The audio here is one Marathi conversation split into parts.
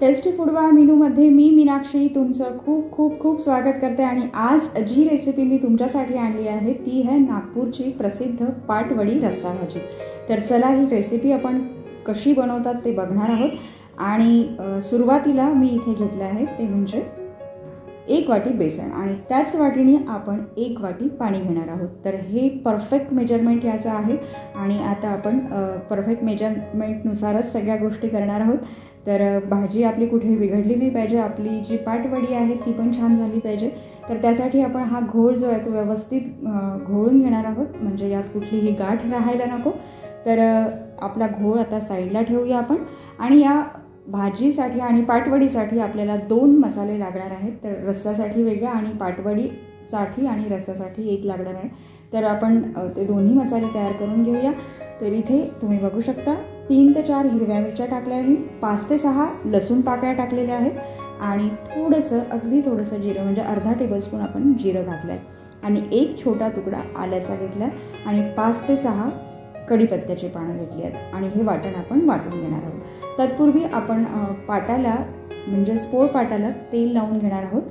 टेस्टी फूड बाय मीनूमध्ये मी मीनाक्षी तुमचं खूप खूप खूप स्वागत करते। आणि आज जी रेसिपी मी तुमच्यासाठी आणली आहे ती आहे नागपूरची प्रसिद्ध पाटवडी रस्सा भाजी। तर चला ही रेसिपी आपण कशी बनवतात ते बघणार आहोत। आणि सुरुवातीला मी इथे घेतले आहे ते म्हणजे 1 वाटी बेसन आणि त्याच वाटीने आपण 1 वाटी पाणी घेणार आहोत। तर हे परफेक्ट मेजरमेंट याचं आहे आणि आता आपण परफेक्ट मेजरमेंटनुसारच सगळ्या गोष्टी करणार आहोत। तर भाजी आपली कुठे बिघडलेली पाहिजे, आपली जी पाटवडी आहे ती पण छान झाली पाहिजे। तर त्यासाठी आपण हा घोळ जो आहे तो व्यवस्थित घोळून घेणार आहोत, म्हणजे यात कुठलीही गाठ राहायला नको। तर आपला घोळ आता साईडला ठेवूया आपण। आणि या भाजीसाठी आणि पाटवडीसाठी आपल्याला 2 मसाले लागणार आहेत। तर रस्सासाठी वेगळा आणि पाटवडीसाठी आणि रस्सासाठी एक लागणार आहे। तर आपण ते दोन्ही मसाले तयार करून घेऊया। तर इथे तुम्ही बघू शकता 3 ते 4 हिरव्या मिरच्या टाकल्या मी, 5 ते 6 लसूण पाकळ्या टाकलेल्या आहेत आणि अगदी थोडंसं जिरं म्हणजे अर्धा टेबलस्पून आपण जिरं घातलं आहे आणि 1 छोटा तुकडा आल्याचा घेतला आहे आणि 5 ते 6 कढीपत्त्याची पानं घेतली आहेत आणि हे वाटण आपण वाटून घेणार आहोत। तत्पूर्वी आपण पाटाला म्हणजेच पोळपाटाला तेल लावून घेणार आहोत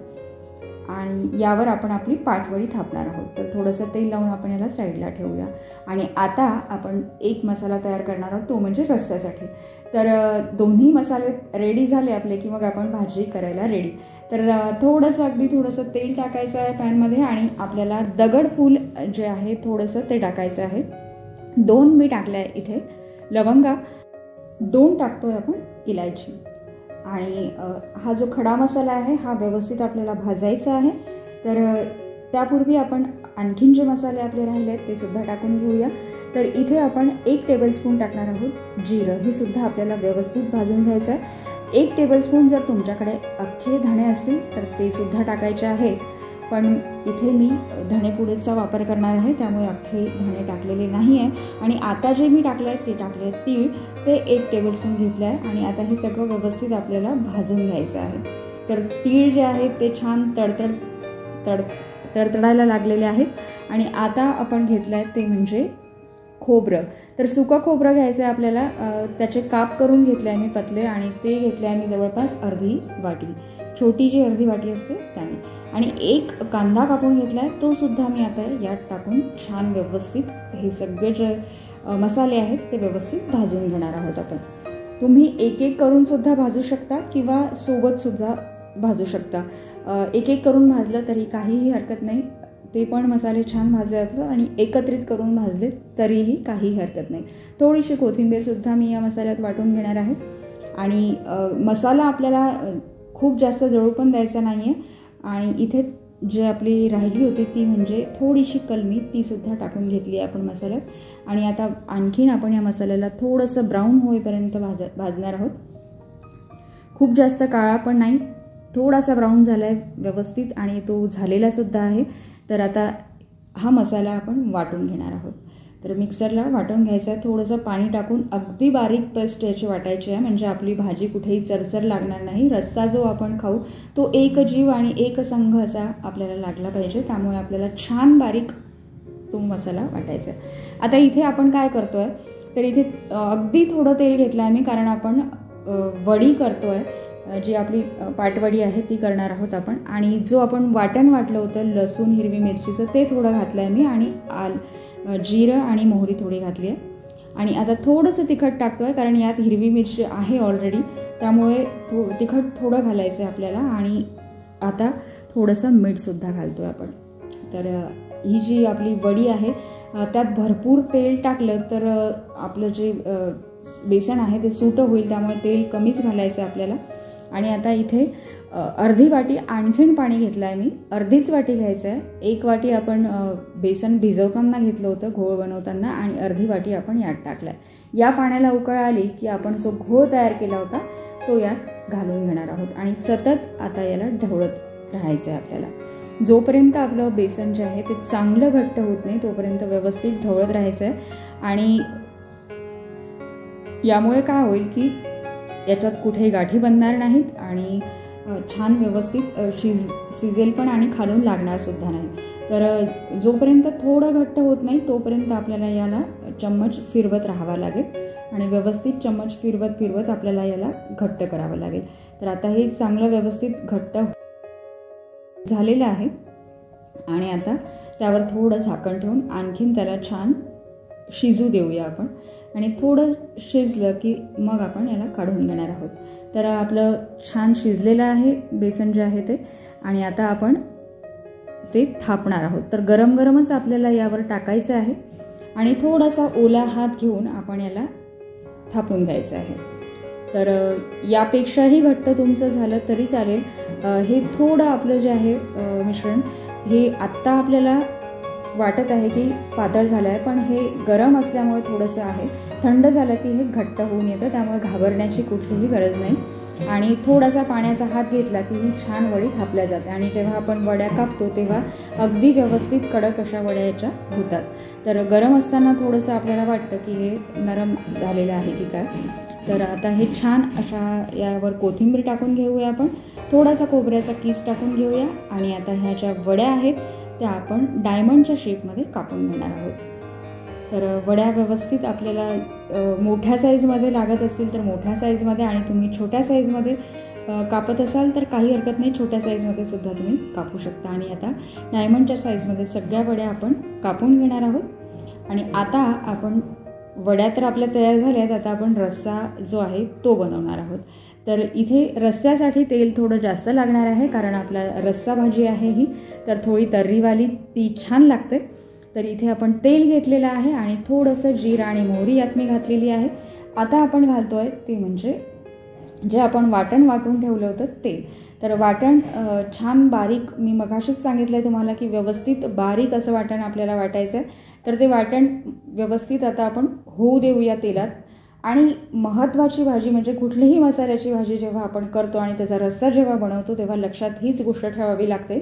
आणि यावर आपण आपली पाटवडी थापणार आहोत। तर थोडंसं तेल लावून आपण याला साईडला ठेवूया। आणि आता आपण एक मसाला तयार करणार आहोत तो म्हणजे रस्स्यासाठी। तर दोन्ही मसाले रेडी झाले आपले की मग आपण भाजी करायला रेडी। तर अगदी थोडंसं तेल टाकायचं आहे पॅनमध्ये आणि आपल्याला दगडफूल जे आहे थोडंसं ते टाकायचं आहे। 2 मी टाकल्या इथे लवंगा, 2 टाकतोय आपण इलायची आणि हा जो खडा मसाला आहे हा व्यवस्थित आपल्याला भाजायचा आहे। तर त्यापूर्वी आपण आणखीन जे मसाले आपले राहिले आहेत ते सुद्धा टाकून घेऊया। तर इथे आपण 1 टेबलस्पून टाकणार आहोत जिरं, हे सुद्धा आपल्याला व्यवस्थित भाजून घ्यायचं आहे। 1 टेबलस्पून जर तुमच्याकडे अख्खे धणे असतील तर ते सुद्धा टाकायचे आहेत, पण इथे मी धणेपुडीचा वापर करणार आहे त्यामुळे अख्खे धणे टाकलेले नाही आहे। आणि आता जे मी टाकलं आहे ते टाकले आहेत तीळ, ते 1 टेबलस्पून घेतलं आहे आणि आता हे सगळं व्यवस्थित आपल्याला भाजून घ्यायचं आहे। तर तीळ जे आहेत ते छान तडतडायला लागलेले आहेत। आणि आता आपण घेतलं आहे ते म्हणजे खोबरं। तर सुकं खोबरं घ्यायचं आहे आपल्याला, त्याचे काप करून घेतले आहे मी पतले आणि ते घेतले आहे मी जवळपास अर्धी वाटी, छोटी जी अर्धी वाटी असते त्याने। आणि 1 कांदा कापून घेतला आहे तो सुद्धा मी आता यात टाकून छान व्यवस्थित हे सगळे जे मसाले आहेत ते व्यवस्थित भाजून घेणार आहोत आपण। तुम्ही एक करून सुद्धा भाजू शकता किंवा सोबत सुद्धा भाजू शकता। एक करून भाजलं तरी काहीही हरकत नाही, ते पण मसाले छान भाजले जातात आणि एकत्रित करून भाजले तरीही काही हरकत नाही। थोडीशी कोथिंबीर सुद्धा मी या मसाल्यात वाटून घेणार आहे। आणि मसाला आपल्याला खूप जास्त जळू पण द्यायचा नाही आहे। आणि इथे जे आपली राहिली होती ती म्हणजे थोडीशी कलमी, ती सुद्धा टाकून घेतली आहे आपण मसाल्यात। आणि आता आणखीन आपण या मसाल्याला थोडंसं ब्राऊन होईपर्यंत भाजणार आहोत। खूप जास्त काळा पण नाही, थोडासा ब्राऊन झाला आहे व्यवस्थित आणि तो झालेला सुद्धा आहे। तर आता हा मसाला आपण वाटून घेणार आहोत। तर मिक्सरला वाटून घ्यायचं आहे, थोडंसं पाणी टाकून अगदी बारीक पेस्ट याची वाटायची आहे, म्हणजे आपली भाजी कुठेही चरचर लागणार नाही। रस्सा जो आपण खाऊ तो एक जीव आणि एक संघ असा आपल्याला लागला पाहिजे, त्यामुळे आपल्याला छान बारीक तो मसाला वाटायचा आहे। आता इथे आपण काय करतोय तर इथे अगदी थोडं तेल घेतलं आहे मी, कारण आपण वडी करतोय, जी आपली पाटवडी आहे ती करणार आहोत आपण। आणि जो आपण वाटण वाटलं होतं लसूण हिरवी मिरचीचं ते थोडं घातलं आहे मी आणि जिरं आणि मोहरी थोडी घातली आहे। आणि आता थोडंसं तिखट टाकतो आहे, कारण यात हिरवी मिरची आहे ऑलरेडी, त्यामुळे तिखट थोडं घालायचं आहे आपल्याला। आणि आता थोडंसं मीठसुद्धा घालतो आहे आपण। तर ही जी आपली वडी आहे त्यात भरपूर तेल टाकलं तर आपलं जे बेसन आहे ते सुटं होईल, त्यामुळे तेल कमीच घालायचं आहे आपल्याला। आणि आता इथे अर्धी वाटी आणखीन पाणी घेतलं आहे मी, अर्धीच वाटी घ्यायचं आहे। 1 वाटी आपण बेसन भिजवताना घेतलं होतं घोळ बनवताना आणि अर्धी वाटी आपण यात टाकलं आहे। या पाण्याला उकळ आली की आपण जो घोळ तयार केला होता तो यात घालून घेणार आहोत आणि सतत आता याला ढवळत राहायचं आहे आपल्याला। जोपर्यंत आपलं बेसन जे आहे ते चांगलं घट्ट होत नाही तोपर्यंत व्यवस्थित ढवळत राहायचं आहे। आणि यामुळे काय होईल की याच्यात कुठेही गाठी बनणार नाहीत आणि छान व्यवस्थित शिजेल पण आणि खालून लागणार सुद्धा नाही। तर जोपर्यंत थोडं घट्ट होत नाही तोपर्यंत आपल्याला याला चम्मच फिरवत राहावा लागेल आणि व्यवस्थित चम्मच फिरवत फिरवत आपल्याला याला घट्ट करावं लागेल. तर आता हे चांगलं व्यवस्थित घट्ट झालेलं आहे आणि आता त्यावर थोडं झाकण ठेवून आणखीन त्याला छान शिजू देऊया आपण. आणि थोडं शिजलं की मग आपण याला काढून घेणार आहोत. तर आपलं छान शिजलेलं आहे बेसन जे आहे ते. आणि आता आपण ते थापणार आहोत. तर गरम गरमच आपल्याला यावर टाकायचं आहे आणि थोडासा ओला हात घेऊन आपण याला थापून घ्यायचं आहे. तर यापेक्षाही घट्ट तुमचं झालं तरी चालेल. हे थोडं आपलं जे आहे मिश्रण हे आत्ता आपल्याला वाटत आहे की पातळ झालं आहे, पण हे गरम असल्यामुळे थोडंसं आहे. थंड झालं की हे घट्ट होऊन येतं, त्यामुळे घाबरण्याची कुठलीही गरज नाही. आणि थोडासा पाण्याचा हात घेतला की ही छान वडी थापल्या जाते. आणि जेव्हा आपण वड्या कापतो तेव्हा अगदी व्यवस्थित कडक अशा वड्या याच्या होतात. तर गरम असताना थोडंसं आपल्याला वाटतं की हे नरम झालेलं आहे की काय. तर आता हे छान अशा यावर कोथिंबीर टाकून घेऊया आपण. थोडासा खोबऱ्याचा किस टाकून घेऊया आणि आता ह्या ज्या वड्या आहेत त्या आपण डायमंडच्या शेपमध्ये कापून घेणार आहोत. तर वड्या व्यवस्थित आपल्याला मोठ्या साईजमध्ये लागत असतील तर मोठ्या साईजमध्ये, आणि तुम्ही छोट्या साईजमध्ये कापत असाल तर काही हरकत नाही, छोट्या साईजमध्ये सुद्धा तुम्ही कापू शकता. आणि आता डायमंडच्या साईजमध्ये सगळ्या वड्या आपण कापून घेणार आहोत. आणि आता आपण वड्या तर आपल्या तयार झाल्या आहेत. आता आपण रस्सा जो आहे तो बनवणार आहोत. तर इथे रस्स्यासाठी तेल थोडं जास्त लागणार आहे, कारण आपला रस्सा भाजी आहे ही, तर थोडी तर्रीवाली ती छान लागते. तर इथे आपण तेल घेतलेलं आहे आणि थोडंसं जिरं आणि मोहरी यात मी घातलेली आहे. आता आपण घालतो आहे ते म्हणजे जे आपण वाटण वाटून ठेवलं होतं ते. तर वाटण छान बारीक, मी मगाशीच सांगितलं आहे तुम्हाला की व्यवस्थित बारीक असं वाटण आपल्याला वाटायचं आहे. तर ते वाटण व्यवस्थित आता आपण होऊ देऊया तेलात. आणि महत्त्वाची भाजी म्हणजे कुठलीही मसाल्याची भाजी जेव्हा आपण करतो आणि त्याचा रस्सा जेव्हा बनवतो तेव्हा लक्षात हीच गोष्ट ठेवावी लागते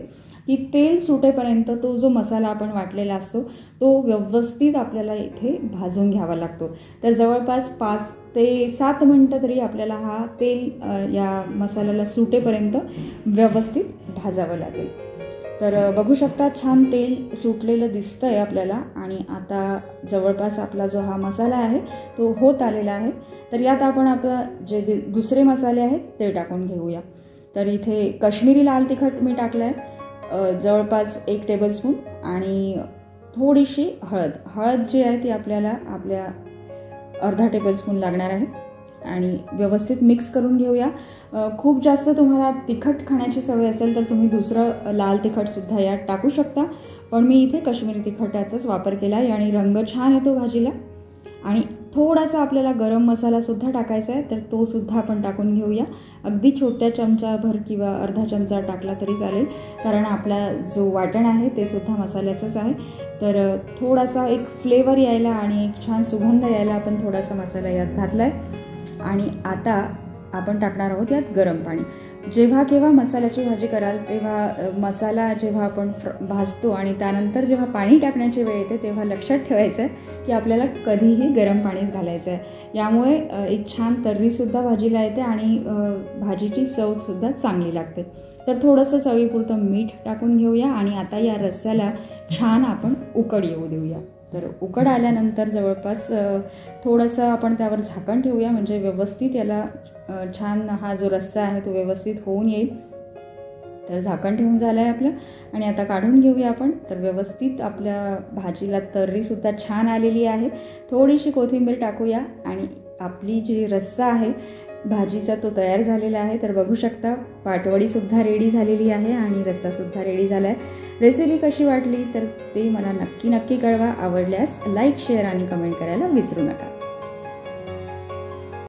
की तेल सुटेपर्यंत तो जो मसाला आपण वाटलेला असतो तो व्यवस्थित आपल्याला इथे भाजून घ्यावा लागतो. तर जवळपास 5 ते 7 मिनटं तरी आपल्याला हा तेल या मसाल्याला सुटेपर्यंत व्यवस्थित भाजावं लागेल. तर बघू शकता छान तेल सुटलेलं दिसतं आहे आपल्याला. आणि आता जवळपास आपला जो हा मसाला आहे तो होत आलेला आहे. तर यात आपण आपलं जे दुसरे मसाले आहेत ते टाकून घेऊया. तर इथे काश्मीरी लाल तिखट मी टाकलं आहे जवळपास 1 टेबलस्पून, आणि थोडीशी हळद जी आहे ती आपल्याला आपल्या अर्धा टेबलस्पून लागणार आहे. आणि व्यवस्थित मिक्स करून घेऊया. खूप जास्त तुम्हाला तिखट खाण्याची सवय असेल तर तुम्ही दुसरं लाल तिखटसुद्धा यात टाकू शकता, पण मी इथे काश्मीरी तिखटाचाच वापर केला आहे आणि रंग छान येतो भाजीला. आणि थोडासा आपल्याला गरम मसालासुद्धा टाकायचा आहे, तर तो सुद्धा आपण टाकून घेऊया. अगदी छोट्या चमचाभर किंवा अर्धा चमचा टाकला तरी चालेल, कारण आपला जो वाटण आहे ते सुद्धा मसाल्याचंच आहे. तर थोडासा एक फ्लेवर यायला आणि एक छान सुगंध यायला आपण थोडासा मसाला यात घातला आहे. आणि आता आपण टाकणार आहोत यात गरम पाणी. जेव्हा केव्हा मसाल्याची भाजी कराल तेव्हा मसाला जेव्हा आपण भाजतो आणि त्यानंतर जेव्हा पाणी टाकण्याची वेळ येते तेव्हा लक्षात ठेवायचं आहे की आपल्याला कधीही गरम पाणीच घालायचं आहे. यामुळे एक छान तर्रीसुद्धा भाजीला येते आणि भाजीची चवसुद्धा चांगली लागते. तर थोडंसं चवीपुरतं मीठ टाकून घेऊया आणि आता या रस्स्याला छान आपण उकड येऊ देऊया. तर उकड आल्यानंतर जवळपास थोडंसं आपण त्यावर झाकण ठेवूया, म्हणजे व्यवस्थित याला छान हा जो रस्सा आहे तो व्यवस्थित होऊन येईल. तर झाकण ठेवून झालं आहे आपलं आणि आता काढून घेऊया आपण. तर व्यवस्थित आपल्या भाजीला तर्रीसुद्धा छान आलेली आहे. थोडीशी कोथिंबीर टाकूया आणि आपली जी रस्सा आहे भाजीचा तो तयार झालेला आहे. तर बघू शकता पाटवडीसुद्धा रेडी झालेली आहे आणि रस्सासुद्धा रेडी झाला आहे. रेसिपी कशी वाटली तर ते मला नक्की कळवा. आवडल्यास लाईक, शेअर आणि कमेंट करायला विसरू नका.